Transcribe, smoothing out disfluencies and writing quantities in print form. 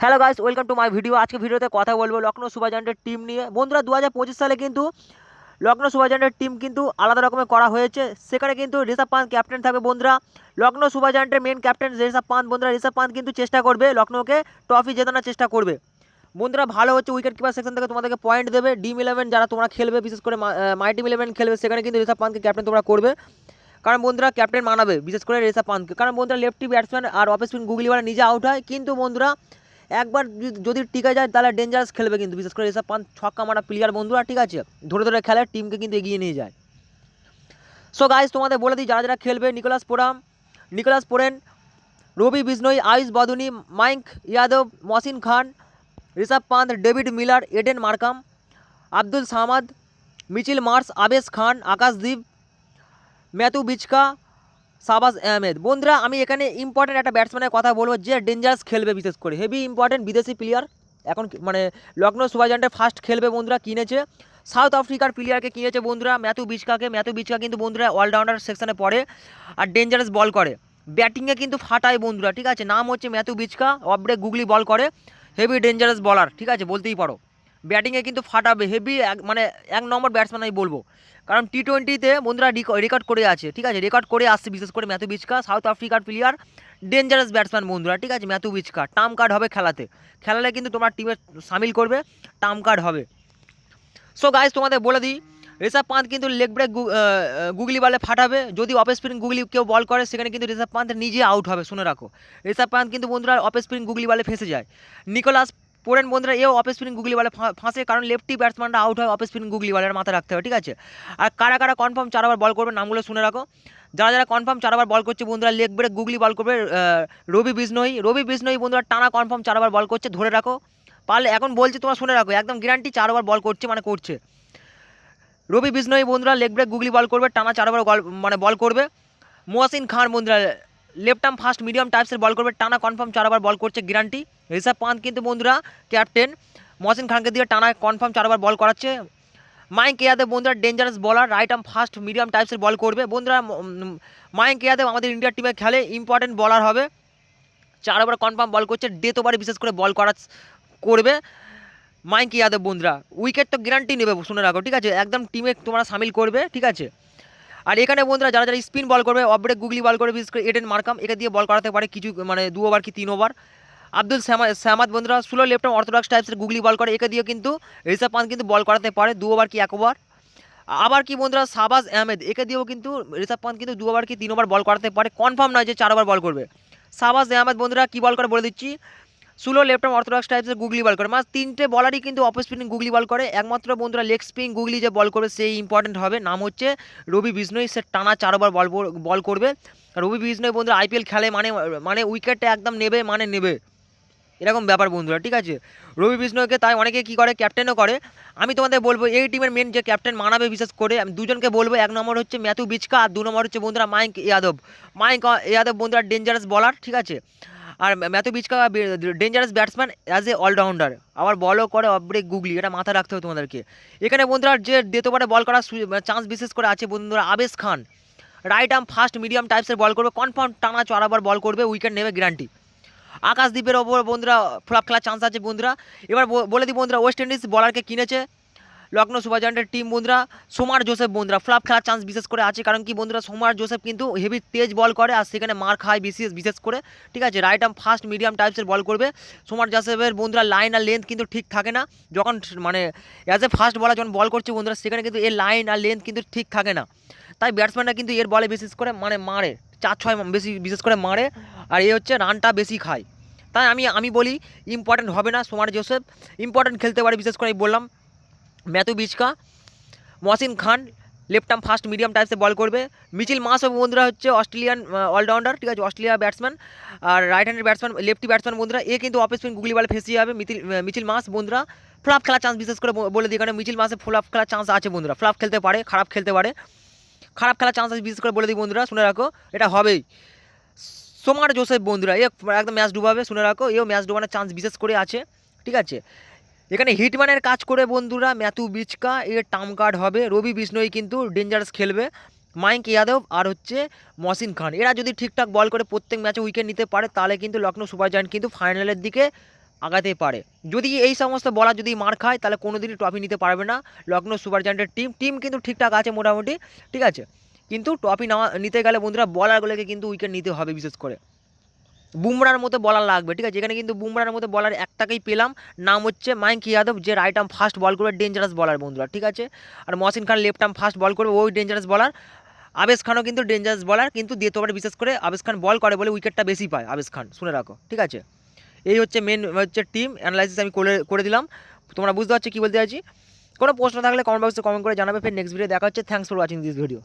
Hello guys, welcome to my video. আজকে ভিডিওতে কথা বলবো লখনৌ সুপার জায়ান্টের টিম নিয়ে। বন্ধুরা 2025 সালে কিন্তু লখনৌ সুপার জায়ান্টের টিম কিন্তু আলাদা রকমের করা হয়েছে। সেখানে কিন্তু ঋষভ পান্ত ক্যাপ্টেন থাকবে। বন্ধুরা লখনৌ সুপার জায়ান্টের মেন ক্যাপ্টেন ঋষভ পান্ত। বন্ধুরা ঋষভ পান্ত কিন্তু চেষ্টা করবে লখনৌকে ট্রফি জেতানোর চেষ্টা করবে। বন্ধুরা ভালো হচ্ছে উইকেট কিপার সেকশন থেকে তোমাদেরকে পয়েন্ট দেবে। ডিম ইলেভেন যারা তোমরা খেলবে, বিশেষ করে মাই টিম ইলেভেন খেলবে, সেখানে কিন্তু ঋষভ পান্তকে ক্যাপ্টেন তোমরা করবে। কারণ বন্ধুরা ক্যাপ্টেন মানাবে বিশেষ করে ঋষভ পান্তকে। কারণ বন্ধুরা লেফটি ব্যাটসম্যান আর অফ স্পিন গুগলিওয়ালা নিজে আউট হয়, কিন্তু বন্ধুরা একবার যদি টিকে যায় তাহলে ডেঞ্জারাস খেলবে কিন্তু। বিশেষ করে ঋষভ পান্ত ছক্কা মারা প্লেয়ার বন্ধুরা, ঠিক আছে, ধরে ধরে খেলে টিমকে কিন্তু এগিয়ে নিয়ে যায়। সো গাইস তোমাদের বলে দিই যারা যারা খেলবে: নিকোলাস পোরেন, রবি বিজনয়, আয়ুষ বাদুনি, মাইক Yadav, Mohsin Khan, Rishabh Pant, David Miller, Aiden Markram, Abdul Samad, Mitchell Marsh, Avesh Khan, Akashdeep, Matthew Breetzke, Shahbaz Ahmed. বন্ধুরা আমি এখানে ইম্পর্টেন্ট একটা ব্যাটসম্যানের কথা বলবো যে ডেঞ্জারাস খেলবে, বিশেষ করে হেভি ইম্পর্টেন্ট বিদেশি প্লেয়ার। এখন মানে লখনৌ সুপার জায়ান্টে ফার্স্ট খেলবে বন্ধুরা, কিনেছে সাউথ আফ্রিকার প্লেয়ারকে কিনেছে বন্ধুরা, ম্যাথু বিচকা কিন্তু বন্ধুরা অলরাউন্ডার সেকশনে পড়ে আর ডেঞ্জারাস বল করে, ব্যাটিংয়ে কিন্তু ফাটায় বন্ধুরা, ঠিক আছে। নাম হচ্ছে ম্যাথু বিচকা, অফ ব্রেক গুগলি বল করে, হেভি ডেঞ্জারাস বলার, ঠিক আছে, বলতেই পারো। ব্যাটিংয়ে কিন্তু ফাটাবে, হেভি মানে এক নম্বর ব্যাটসম্যান আমি বলবো। কারণ টি20তে বন্ধুরা রেকর্ড করে আছে, ঠিক আছে, রেকর্ড করে আসছে বিশেষ করে ম্যাথু বিচকা, সাউথ আফ্রিকার প্লেয়ার, ডেঞ্জারাস ব্যাটসম্যান বন্ধুরা, ঠিক আছে। ম্যাথু বিচকা টার্ম কার্ড হবে খেলালে কিন্তু তোমার টিমে সামিল করবে, টার্ম কার্ড হবে। সো গাইস তোমাদের বলে দিই ঋষভ পান্ত কিন্তু লেগ ব্রেক গুগলি বলে ফাটাবে। যদি অফ স্পিন গুগলি কেউ বল করে সেখানে কিন্তু ঋষভ পান্ত নিজে আউট হবে, শুনে রাখো। ঋষভ পান্ত কিন্তু বন্ধুরা অফ স্পিন গুগলি বলে ফেঁসে যায়। নিকোলাস পোরেন বন্ধুরা এও অফ স্পিন গুগলি বলে ফাঁসে, কারণ লেফটি ব্যাটসম্যানরা আউট হয় অফ স্পিন গুগলি বলের, মাথা রাখতে হবে, ঠিক আছে। আর কারা কারা কনফার্ম 4 ওভার বল করবে নামগুলো শুনে রাখো। যারা যারা কনফার্ম 4 ওভার বল করছে বন্ধুরা, লেগ ব্রেক গুগলি বল করবে রবি বিজনয়ী বন্ধুরা টানা কনফার্ম 4 ওভার বল করছে, ধরে রাখো। পারলে এখন বলছি তোমরা শুনে রাখো, একদম গ্যারান্টি 4 ওভার বল করছে, মানে করছে। রবি বিজনয়ী বন্ধুরা লেগ ব্রেক গুগলি বল করবে, টানা 4 ওভার মানে বল করবে। মহসিন খান বন্ধুরা লেফট আর্ম ফাস্ট মিডিয়াম টাইপসের বল করবে, টানা কনফার্ম 4 ওভার বল করছে গ্যারান্টি। ঋষভ পান্ত কিন্তু বন্ধুরা ক্যাপ্টেন মহসিন খানকে দিয়ে টানা কনফার্ম 4 ওভার বল করাচ্ছে। মাইক ইয়াদব বন্ধুরা ডেঞ্জারাস বলার, রাইট আর্ম ফাস্ট মিডিয়াম টাইপসের বল করবে বন্ধুরা। মাইক ইয়াদব আমাদের ইন্ডিয়ার টিমে খেলে, ইম্পর্টেন্ট বলার হবে, 4 ওভার কনফার্ম বল করছে, ডেথ ওভারে বিশেষ করে বল করবে মাইক ইয়াদব বন্ধুরা। উইকেট তো গ্যারান্টি নেবে, শুনে রাখো, ঠিক আছে, একদম টিমে তোমরা সামিল করবে, ঠিক আছে। আর এখানে বন্ধুরা যারা যারা স্পিন বল করবে, অফ ব্রেক গুগলি বল করবে, বিশেষ করে এডেন মার্কাম, একে দিয়ে বল করাতে পারে কিছু, মানে 2 ওভার কি 3 ওভার। আব্দুল সামাদ বন্ধুরা স্লো লেফট আর্ম অর্থোডক্স টাইপসের গুগলি বল করে, একে দিয়ে কিন্তু ঋষভ পান্ত কিন্তু বল করাতে পারে 2 ওভার কি 1 ওভার। আবার কি বন্ধুরা শাহবাজ আহমেদ, একে দিয়েও কিন্তু ঋষভ পান্ত কিন্তু 2 ওভার কি 3 ওভার বল করাতে পারে, কনফার্ম নয় যে 4 ওভার বল করবে। শাহবাজ আহমেদ বন্ধুরা কী বল করে বলে দিচ্ছি, স্লো লেফট আর্ম অর্থোডক্স টাইপসের গুগলি বল করে, মানে 3টে বলারই কিন্তু অফ স্পিনিং গুগলি বল করে। একমাত্র বন্ধুরা লেগ স্পিন গুগলি যে বল করবে সেই ইম্পর্টেন্ট হবে, নাম হচ্ছে রবি বিজনয়ী, সে টানা 4 ওভার বল করবে। রবি বিজনয়ী বন্ধুরা আইপিএল খেলে, মানে মানে উইকেটটা একদম নেবে, মানে নেবে, এরকম ব্যাপার বন্ধুরা, ঠিক আছে। রবি বিষ্ণুকে তাই অনেকে কী করে, ক্যাপ্টেনও করে। আমি তোমাদের বলবো এই টিমের মেন যে ক্যাপ্টেন মানাবে, বিশেষ করে আমি দুজনকে বলবো। 1 নম্বর হচ্ছে ম্যাথু বিচকা, আর 2 নম্বর হচ্ছে বন্ধুরা মাইক ইয়াদব বন্ধুরা ডেঞ্জারাস বলার, ঠিক আছে। আর Matthew Breetzke dangerous batsman as a all-rounder, আবার বলও করে অফ ব্রেক গুগলি, এটা মাথায় রাখতে হবে তোমাদেরকে। এখানে বন্ধুরা যে ডেথ ওভারে বল করার চান্স বিশেষ করে আছে বন্ধুরা আবেশ খান, রাইট আর্ম ফাস্ট মিডিয়াম টাইপসের বল করবে, কনফার্ম টানা 4 ওভার বল করবে, উইকেট নেবে গ্যারান্টি। আকাশদ্বীপের ওপর বন্ধুরা ফ্লপ খেলার চান্স আছে বন্ধুরা। এবার বলে দিই বন্ধুরা ওয়েস্ট ইন্ডিজ বলারকে কিনেছে লখনৌ সুপার জায়ান্টের টিম বন্ধুরা, সোমার জোসেফ বন্ধুরা ফ্লপ খেলার চান্স বিশেষ করে আছে। কারণ কি বন্ধুরা সোমার জোসেফ কিন্তু হেভি তেজ বল করে আর সেখানে মার খায় বিশেষ করে, ঠিক আছে। রাইট আর্ম ফাস্ট মিডিয়াম টাইপসের বল করবে। সোমার জোসেফের বন্ধুরা লাইন আর লেন্থ কিন্তু ঠিক থাকে না, যখন মানে অ্যাজ এ ফাস্ট বলার যখন বল করছে বন্ধুরা, সেখানে কিন্তু এর লাইন আর লেন্থ কিন্তু ঠিক থাকে না, তাই ব্যাটসম্যানরা কিন্তু এর বলে বিশেষ করে মানে মারে 4-6 বেশি বিশেষ করে মারে, আর এ হচ্ছে রানটা বেশি খায়। তাই আমি বলি ইম্পর্টেন্ট হবে না সোমার জোসেফ, ইম্পর্টেন্ট খেলতে পারে বিশেষ করে বললাম ম্যাথু বিচকা। মহসিন খান লেফট আর্ম ফাস্ট মিডিয়াম টাইপসে বল করবে। মিচিল মাস বন্ধুরা হচ্ছে অস্ট্রেলিয়ান অলরাউন্ডার, ঠিক আছে, অস্ট্রেলিয়া ব্যাটসম্যান, আর রাইট হ্যান্ডের ব্যাটসম্যান, লেফটি ব্যাটসম্যান বন্ধুরা, এ কিন্তু অফ স্পিন গুগলি বলে ফেসিয়ে যাবে। মিচিল মাস বন্ধুরা ফ্লাপ খেলার চান্স বিশেষ করে বলে দিই, কারণ মিচিল মাসে ফ্লাপ খেলার চান্স আছে বন্ধুরা, ফ্লাপ খেলতে পারে, খারাপ খেলার চান্স আছে বিশেষ করে বলে দিই বন্ধুরা, শুনে রাখো এটা হবেই। সোমার জোসেফ বন্ধুরা এ একদম ম্যাচ ডুবাবে, শুনে রাখো, এও ম্যাচ ডুবানোর চান্স বিশেষ করে আছে, ঠিক আছে। এখানে হিটম্যানের কাজ করে বন্ধুরা ম্যাথু বিচকা, এর টার্ম কার্ড হবে। রবি বিষ্ণয়ী কিন্তু ডেঞ্জারাস খেলবে। মাইক ইয়াদব আর হচ্ছে মহসিন খান, এরা যদি ঠিকঠাক বল করে প্রত্যেক ম্যাচে উইকেট নিতে পারে তাহলে কিন্তু লখনৌ সুপার জায়ান্ট কিন্তু ফাইনালের দিকে আগাতে পারে। যদি এই সমস্ত বলার যদি মার খায় তাহলে কোনোদিনই ট্রফি নিতে পারবে না লখনৌ সুপার জায়ান্টের টিম কিন্তু ঠিকঠাক আছে মোটামুটি, ঠিক আছে, কিন্তু ট্রফি নেওয়া নিতে গেলে বন্ধুরা বলারগুলোকে কিন্তু উইকেট নিতে হবে, বিশেষ করে বুমরার মতো বলার লাগবে, ঠিক আছে। এখানে কিন্তু বুমরার মতো বলার একটাকেই পেলাম, নাম হচ্ছে মায়াঙ্ক যাদব, যে রাইট আর্ম ফাস্ট বল করবে, ডেঞ্জারাস বলার বন্ধুরা, ঠিক আছে। আর মহসিন খান লেফট আর্ম ফাস্ট বল করবে, ওই ডেঞ্জারাস বলার। আবেশ খানও কিন্তু ডেঞ্জারাস বলার, কিন্তু দ্বিতীয় ওভারে বিশেষ করে আবেশ খান বল করে বলে উইকেটটা বেশি পায় আবেশ খান, শুনে রাখো, ঠিক আছে। এই হচ্ছে মেন হচ্ছে টিম অ্যানালাইসিস আমি করে দিলাম, তোমরা বুঝতে পারছো কী বলতে চাইছি। কোনো প্রশ্ন থাকলে কমেন্ট বক্সে কমেন্ট করে জানাবে। ফের নেক্সট ভিডিও দেখা হচ্ছে। Thanks for watching this video.